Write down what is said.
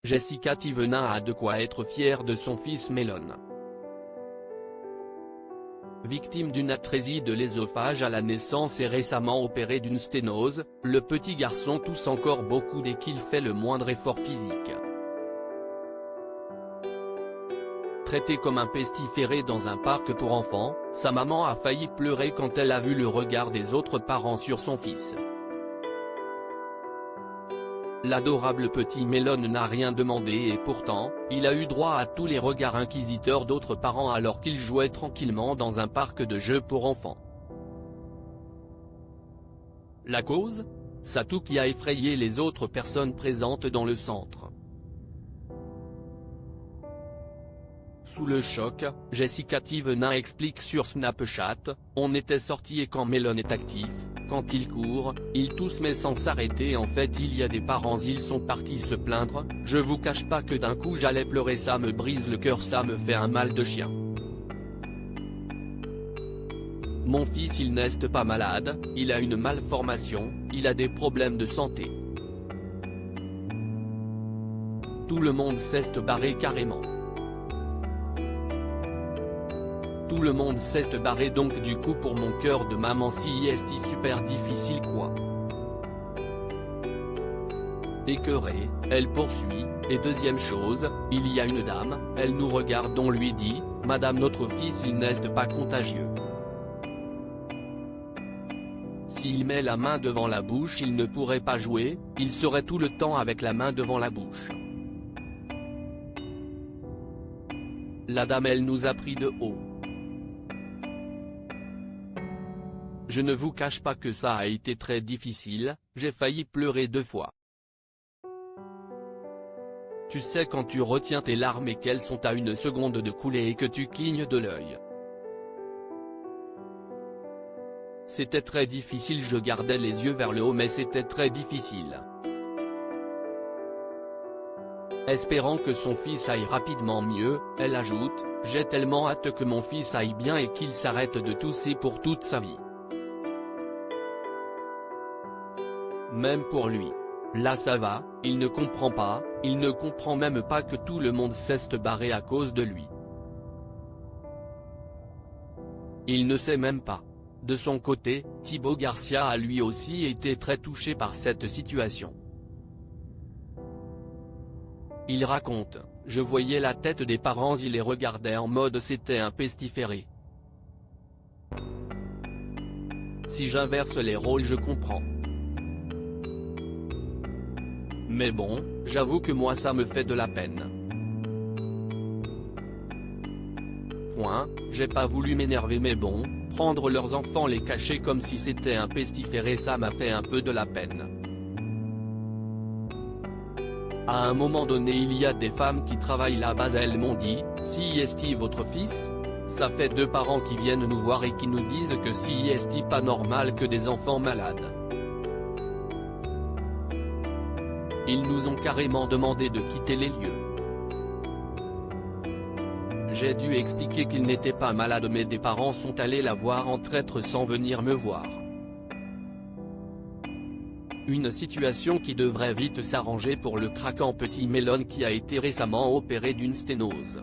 Jessica Thévenin a de quoi être fière de son fils Melon. Victime d'une atrésie de l'ésophage à la naissance et récemment opéré d'une sténose, le petit garçon tousse encore beaucoup dès qu'il fait le moindre effort physique. Traité comme un pestiféré dans un parc pour enfants, sa maman a failli pleurer quand elle a vu le regard des autres parents sur son fils. L'adorable petit Melon n'a rien demandé et pourtant, il a eu droit à tous les regards inquisiteurs d'autres parents alors qu'il jouait tranquillement dans un parc de jeux pour enfants. La cause ? Sa toux qui a effrayé les autres personnes présentes dans le centre. Sous le choc, Jessica Thévenin explique sur Snapchat, « On était sortis et quand Melon est actif, quand il court, il tousse mais sans s'arrêter en fait il y a des parents ils sont partis se plaindre, je vous cache pas que d'un coup j'allais pleurer ça me brise le cœur ça me fait un mal de chien. Mon fils il n'est pas malade, il a une malformation, il a des problèmes de santé. Tout le monde s'est barré carrément. Tout le monde s'est barré donc du coup pour mon cœur de maman si est super difficile quoi. Écœurée, elle poursuit, et deuxième chose, il y a une dame, elle nous regarde on lui dit, Madame notre fils il n'est pas contagieux. S'il met la main devant la bouche il ne pourrait pas jouer, il serait tout le temps avec la main devant la bouche. La dame elle nous a pris de haut. Je ne vous cache pas que ça a été très difficile, j'ai failli pleurer 2 fois. Tu sais quand tu retiens tes larmes et qu'elles sont à une seconde de couler et que tu clignes de l'œil. C'était très difficile je gardais les yeux vers le haut mais c'était très difficile. Espérant que son fils aille rapidement mieux, elle ajoute, j'ai tellement hâte que mon fils aille bien et qu'il s'arrête de tousser pour toute sa vie. Même pour lui. Là ça va, il ne comprend pas, il ne comprend même pas que tout le monde s'est barré à cause de lui. Il ne sait même pas. De son côté, Thibaut Garcia a lui aussi été très touché par cette situation. Il raconte, je voyais la tête des parents ils les regardaient en mode c'était un pestiféré. Si j'inverse les rôles je comprends. Mais bon, j'avoue que moi ça me fait de la peine. J'ai pas voulu m'énerver mais bon, prendre leurs enfants les cacher comme si c'était un pestiféré ça m'a fait un peu de la peine. À un moment donné il y a des femmes qui travaillent là-bas elles m'ont dit, si est votre fils ? Ça fait 2 parents qui viennent nous voir et qui nous disent que si est pas normal que des enfants malades. Ils nous ont carrément demandé de quitter les lieux. J'ai dû expliquer qu'il n'était pas malade mais des parents sont allés la voir en traître sans venir me voir. Une situation qui devrait vite s'arranger pour le craquant petit Melon qui a été récemment opéré d'une sténose.